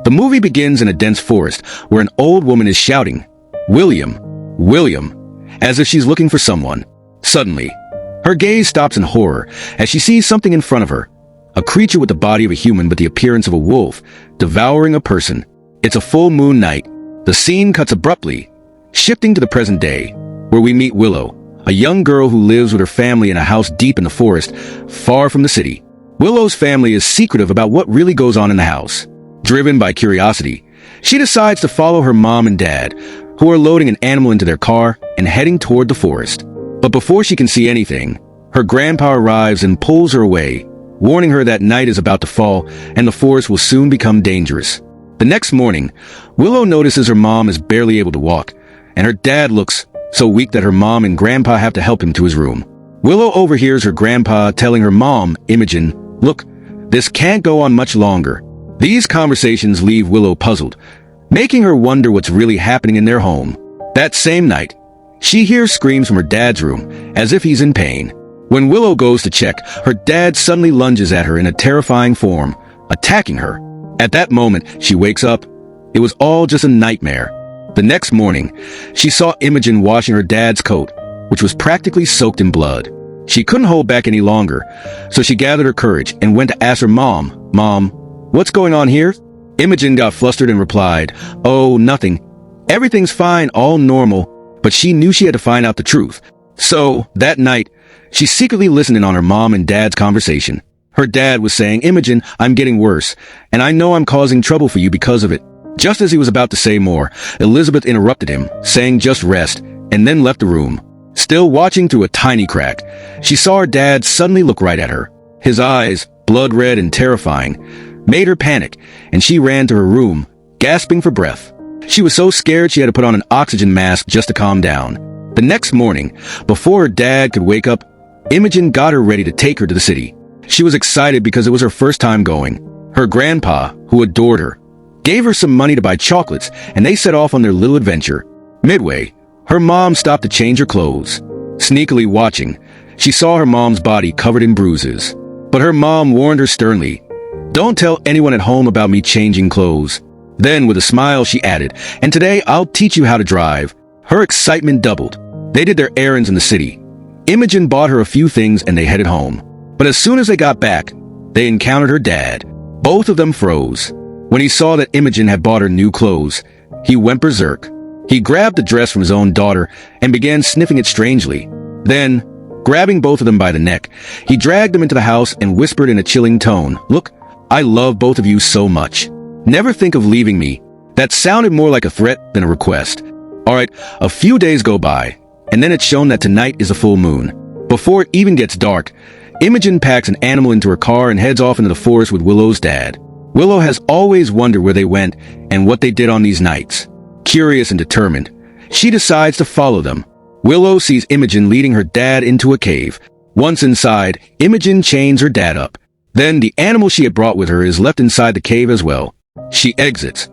The movie begins in a dense forest where an old woman is shouting, "William, William," as if she's looking for someone. Suddenly, her gaze stops in horror as she sees something in front of her. A creature with the body of a human but the appearance of a wolf, devouring a person. It's a full moon night. The scene cuts abruptly, shifting to the present day, where we meet Willow, a young girl who lives with her family in a house deep in the forest, far from the city. Willow's family is secretive about what really goes on in the house. Driven by curiosity, she decides to follow her mom and dad, who are loading an animal into their car and heading toward the forest. But before she can see anything, her grandpa arrives and pulls her away, warning her that night is about to fall and the forest will soon become dangerous. The next morning, Willow notices her mom is barely able to walk, and her dad looks so weak that her mom and grandpa have to help him to his room. Willow overhears her grandpa telling her mom, Imogen, "Look, this can't go on much longer." These conversations leave Willow puzzled, making her wonder what's really happening in their home. That same night, she hears screams from her dad's room, as if he's in pain. When Willow goes to check, her dad suddenly lunges at her in a terrifying form, attacking her. At that moment, she wakes up. It was all just a nightmare. The next morning, she saw Imogen washing her dad's coat, which was practically soaked in blood. She couldn't hold back any longer, so she gathered her courage and went to ask her mom, "Mom, what's going on here?" Imogen got flustered and replied, "Oh, nothing. Everything's fine, all normal." But she knew she had to find out the truth. So, that night, she secretly listened in on her mom and dad's conversation. Her dad was saying, "Imogen, I'm getting worse, and I know I'm causing trouble for you because of it." Just as he was about to say more, Elizabeth interrupted him, saying just rest, and then left the room. Still watching through a tiny crack, she saw her dad suddenly look right at her. His eyes, blood red and terrifying, made her panic, and she ran to her room, gasping for breath. She was so scared she had to put on an oxygen mask just to calm down. The next morning, before her dad could wake up, Imogen got her ready to take her to the city. She was excited because it was her first time going. Her grandpa, who adored her, gave her some money to buy chocolates, and they set off on their little adventure. Midway, her mom stopped to change her clothes. Sneakily watching, she saw her mom's body covered in bruises. But her mom warned her sternly, "Don't tell anyone at home about me changing clothes." Then, with a smile, she added, "And today I'll teach you how to drive." Her excitement doubled. They did their errands in the city. Imogen bought her a few things and they headed home. But as soon as they got back, they encountered her dad. Both of them froze. When he saw that Imogen had bought her new clothes, he went berserk. He grabbed the dress from his own daughter and began sniffing it strangely. Then, grabbing both of them by the neck, he dragged them into the house and whispered in a chilling tone, "Look, I love both of you so much. Never think of leaving me." That sounded more like a threat than a request. Alright, a few days go by, and then it's shown that tonight is a full moon. Before it even gets dark, Imogen packs an animal into her car and heads off into the forest with Willow's dad. Willow has always wondered where they went and what they did on these nights. Curious and determined, she decides to follow them. Willow sees Imogen leading her dad into a cave. Once inside, Imogen chains her dad up. Then the animal she had brought with her is left inside the cave as well. She exits,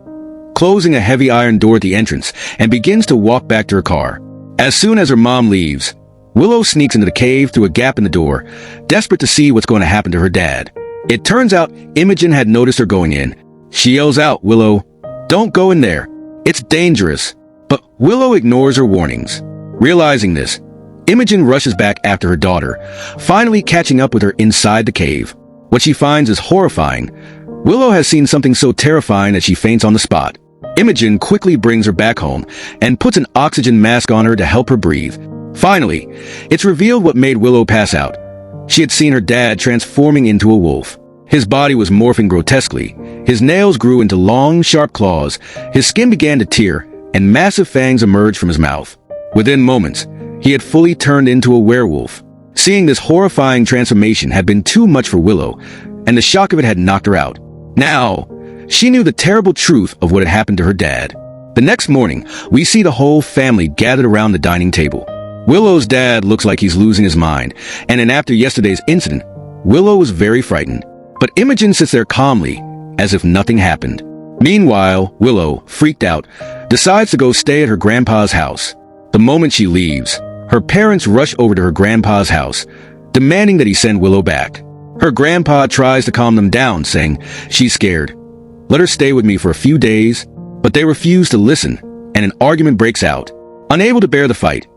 closing a heavy iron door at the entrance, and begins to walk back to her car. As soon as her mom leaves, Willow sneaks into the cave through a gap in the door, desperate to see what's going to happen to her dad. It turns out Imogen had noticed her going in. She yells out, "Willow, don't go in there. It's dangerous." But Willow ignores her warnings. Realizing this, Imogen rushes back after her daughter, finally catching up with her inside the cave. What she finds is horrifying. Willow has seen something so terrifying that she faints on the spot. Imogen quickly brings her back home and puts an oxygen mask on her to help her breathe. Finally, it's revealed what made Willow pass out. She had seen her dad transforming into a wolf. His body was morphing grotesquely. His nails grew into long, sharp claws. His skin began to tear, and massive fangs emerged from his mouth. Within moments, he had fully turned into a werewolf. Seeing this horrifying transformation had been too much for Willow, and the shock of it had knocked her out. Now, she knew the terrible truth of what had happened to her dad. The next morning, we see the whole family gathered around the dining table. Willow's dad looks like he's losing his mind, and after yesterday's incident, Willow was very frightened. But Imogen sits there calmly, as if nothing happened. Meanwhile, Willow, freaked out, decides to go stay at her grandpa's house. The moment she leaves, her parents rush over to her grandpa's house, demanding that he send Willow back. Her grandpa tries to calm them down, saying she's scared. let her stay with me for a few days, but they refuse to listen, and an argument breaks out. Unable to bear the fight,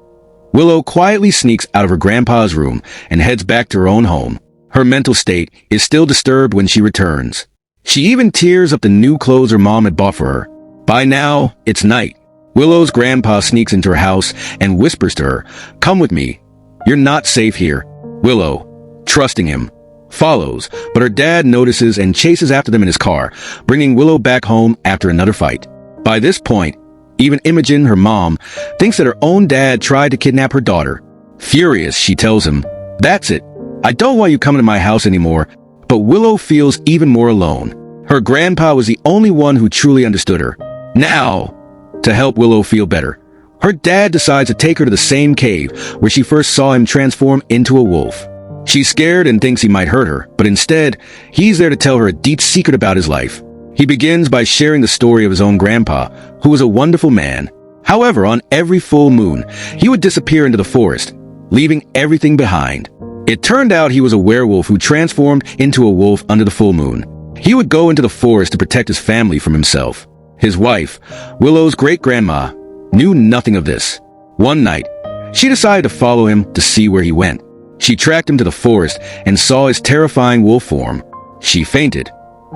Willow quietly sneaks out of her grandpa's room and heads back to her own home. Her mental state is still disturbed when she returns. She even tears up the new clothes her mom had bought for her. By now, it's night. Willow's grandpa sneaks into her house and whispers to her, "Come with me. You're not safe here." Willow, trusting him, follows, but her dad notices and chases after them in his car, bringing Willow back home after another fight. By this point, even Imogen, her mom, thinks that her own dad tried to kidnap her daughter. Furious, she tells him, "That's it. I don't want you coming to my house anymore." But Willow feels even more alone. Her grandpa was the only one who truly understood her. Now, to help Willow feel better, her dad decides to take her to the same cave where she first saw him transform into a wolf. She's scared and thinks he might hurt her, but instead, he's there to tell her a deep secret about his life. He begins by sharing the story of his own grandpa, who was a wonderful man. However, on every full moon, he would disappear into the forest, leaving everything behind. It turned out he was a werewolf who transformed into a wolf under the full moon. He would go into the forest to protect his family from himself. His wife, Willow's great-grandma, knew nothing of this. One night, she decided to follow him to see where he went. She tracked him to the forest and saw his terrifying wolf form. She fainted.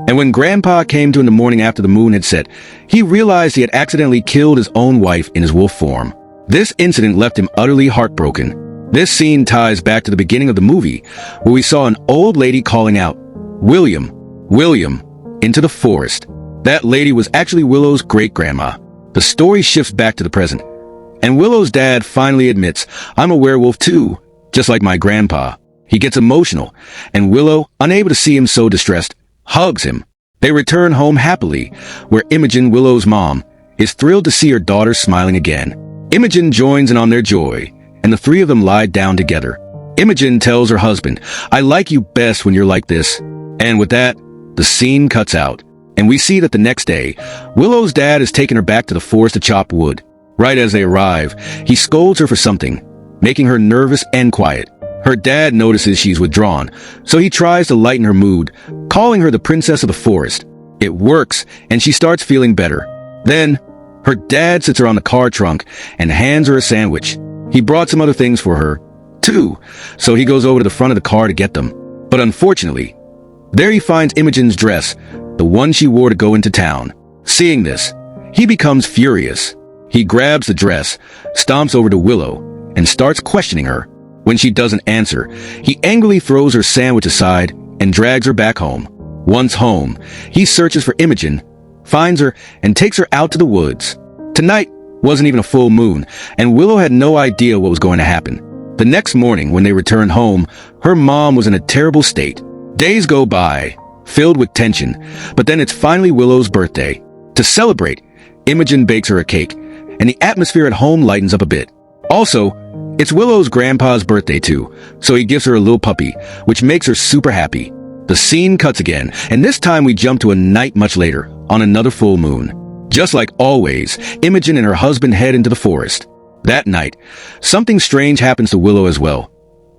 And when Grandpa came to in the morning after the moon had set, he realized he had accidentally killed his own wife in his wolf form. This incident left him utterly heartbroken. This scene ties back to the beginning of the movie, where we saw an old lady calling out, "William, William," into the forest. That lady was actually Willow's great-grandma. The story shifts back to the present, and Willow's dad finally admits, "I'm a werewolf too, just like my grandpa." He gets emotional, and Willow, unable to see him so distressed, hugs him. They return home happily, where Imogen, Willow's mom, is thrilled to see her daughter smiling again. Imogen joins in on their joy, and the three of them lie down together. Imogen tells her husband, "I like you best when you're like this." And with that, the scene cuts out, and we see that the next day, Willow's dad has taken her back to the forest to chop wood. Right as they arrive, he scolds her for something, making her nervous and quiet. Her dad notices she's withdrawn, so he tries to lighten her mood, calling her the princess of the forest. It works, and she starts feeling better. Then, her dad sits her on the car trunk and hands her a sandwich. He brought some other things for her, too, so he goes over to the front of the car to get them. But unfortunately, there he finds Imogen's dress, the one she wore to go into town. Seeing this, he becomes furious. He grabs the dress, stomps over to Willow, and starts questioning her. When she doesn't answer, he angrily throws her sandwich aside and drags her back home. Once home, he searches for Imogen, finds her, and takes her out to the woods. Tonight wasn't even a full moon, and Willow had no idea what was going to happen. The next morning, when they returned home, her mom was in a terrible state. Days go by, filled with tension, but then it's finally Willow's birthday. To celebrate, Imogen bakes her a cake, and the atmosphere at home lightens up a bit. Also, it's Willow's grandpa's birthday too, so he gives her a little puppy, which makes her super happy. The scene cuts again, and this time we jump to a night much later, on another full moon. Just like always, Imogen and her husband head into the forest. That night, something strange happens to Willow as well.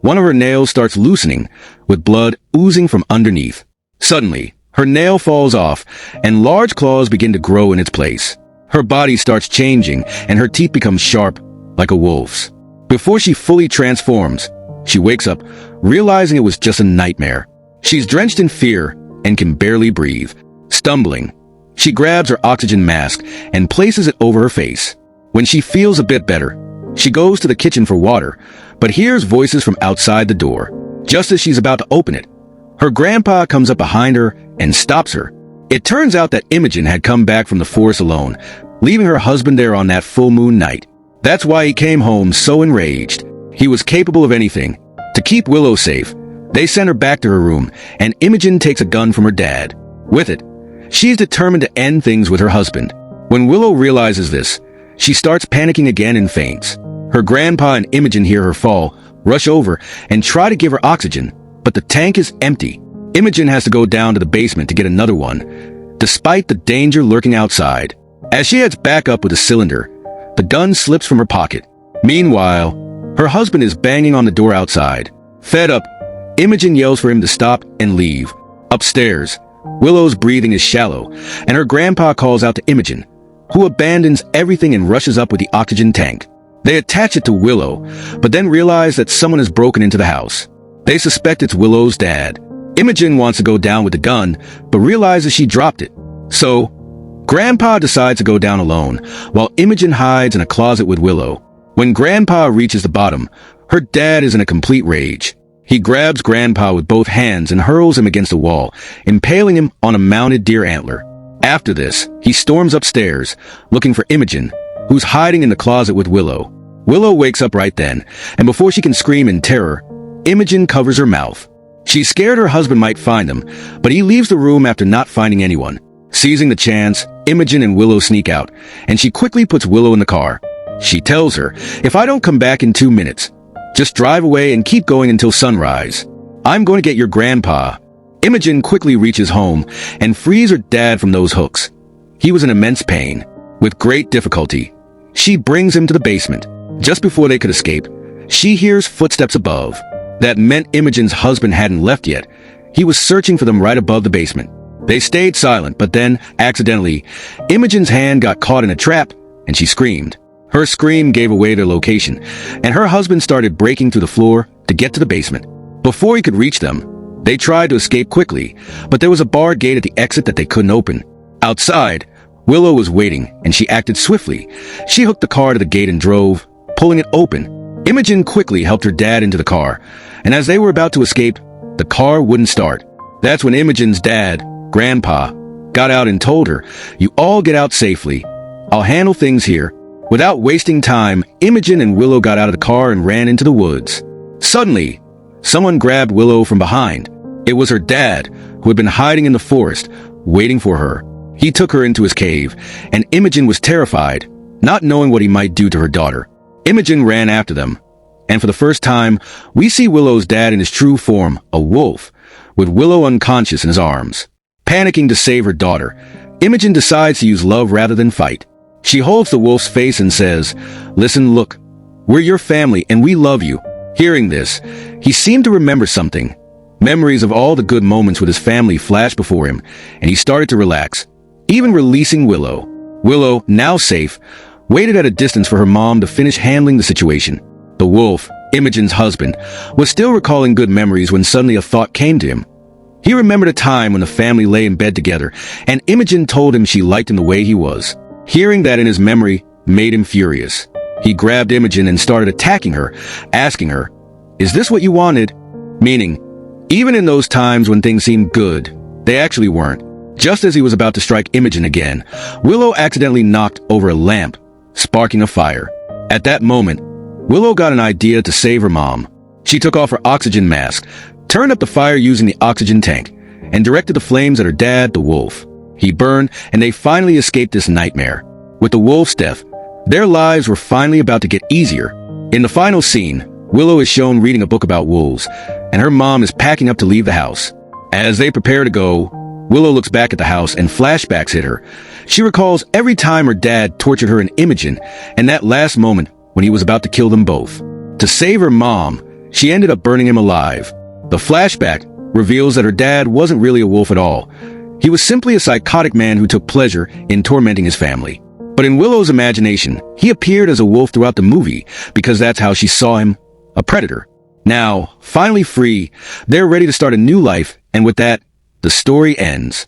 One of her nails starts loosening, with blood oozing from underneath. Suddenly, her nail falls off, and large claws begin to grow in its place. Her body starts changing, and her teeth become sharp, like a wolf's. Before she fully transforms, she wakes up, realizing it was just a nightmare. She's drenched in fear and can barely breathe. Stumbling, she grabs her oxygen mask and places it over her face. When she feels a bit better, she goes to the kitchen for water, but hears voices from outside the door. Just as she's about to open it, her grandpa comes up behind her and stops her. It turns out that Imogen had come back from the forest alone, leaving her husband there on that full moon night. That's why he came home so enraged. He was capable of anything. To keep Willow safe, they send her back to her room, and Imogen takes a gun from her dad. With it, she's determined to end things with her husband. When Willow realizes this, she starts panicking again and faints. Her grandpa and Imogen hear her fall, rush over, and try to give her oxygen, but the tank is empty. Imogen has to go down to the basement to get another one, despite the danger lurking outside. As she heads back up with a cylinder, the gun slips from her pocket. Meanwhile, her husband is banging on the door outside. Fed up, Imogen yells for him to stop and leave. Upstairs, Willow's breathing is shallow, and her grandpa calls out to Imogen, who abandons everything and rushes up with the oxygen tank. They attach it to Willow, but then realize that someone has broken into the house. They suspect it's Willow's dad. Imogen wants to go down with the gun, but realizes she dropped it. So, Grandpa decides to go down alone, while Imogen hides in a closet with Willow. When Grandpa reaches the bottom, her dad is in a complete rage. He grabs Grandpa with both hands and hurls him against the wall, impaling him on a mounted deer antler. After this, he storms upstairs, looking for Imogen, who's hiding in the closet with Willow. Willow wakes up right then, and before she can scream in terror, Imogen covers her mouth. She's scared her husband might find them, but he leaves the room after not finding anyone. Seizing the chance, Imogen and Willow sneak out, and she quickly puts Willow in the car. She tells her, "If I don't come back in 2 minutes, just drive away and keep going until sunrise. I'm going to get your grandpa." Imogen quickly reaches home and frees her dad from those hooks. He was in immense pain. With great difficulty, she brings him to the basement. Just before they could escape, she hears footsteps above. That meant Imogen's husband hadn't left yet. He was searching for them right above the basement. They stayed silent, but then, accidentally, Imogen's hand got caught in a trap, and she screamed. Her scream gave away their location, and her husband started breaking through the floor to get to the basement. Before he could reach them, they tried to escape quickly, but there was a barred gate at the exit that they couldn't open. Outside, Willow was waiting, and she acted swiftly. She hooked the car to the gate and drove, pulling it open. Imogen quickly helped her dad into the car, and as they were about to escape, the car wouldn't start. That's when Imogen's dad, Grandpa, got out and told her, "You all get out safely. I'll handle things here." Without wasting time, Imogen and Willow got out of the car and ran into the woods. Suddenly, someone grabbed Willow from behind. It was her dad, who had been hiding in the forest, waiting for her. He took her into his cave, and Imogen was terrified, not knowing what he might do to her daughter. Imogen ran after them, and for the first time, we see Willow's dad in his true form, a wolf, with Willow unconscious in his arms. Panicking to save her daughter, Imogen decides to use love rather than fight. She holds the wolf's face and says, "Listen, look, we're your family and we love you." Hearing this, he seemed to remember something. Memories of all the good moments with his family flashed before him, and he started to relax, even releasing Willow. Willow, now safe, waited at a distance for her mom to finish handling the situation. The wolf, Imogen's husband, was still recalling good memories when suddenly a thought came to him. He remembered a time when the family lay in bed together, and Imogen told him she liked him the way he was. Hearing that in his memory made him furious. He grabbed Imogen and started attacking her, asking her, "Is this what you wanted?" Meaning, even in those times when things seemed good, they actually weren't. Just as he was about to strike Imogen again, Willow accidentally knocked over a lamp, sparking a fire. At that moment, Willow got an idea to save her mom. She took off her oxygen mask, turned up the fire using the oxygen tank, and directed the flames at her dad, the wolf. He burned, and they finally escaped this nightmare. With the wolf's death, their lives were finally about to get easier. In the final scene, Willow is shown reading a book about wolves, and her mom is packing up to leave the house. As they prepare to go, Willow looks back at the house and flashbacks hit her. She recalls every time her dad tortured her and Imogen, and that last moment when he was about to kill them both. To save her mom, she ended up burning him alive. The flashback reveals that her dad wasn't really a wolf at all. He was simply a psychotic man who took pleasure in tormenting his family. But in Willow's imagination, he appeared as a wolf throughout the movie because that's how she saw him, a predator. Now, finally free, they're ready to start a new life, and with that, the story ends.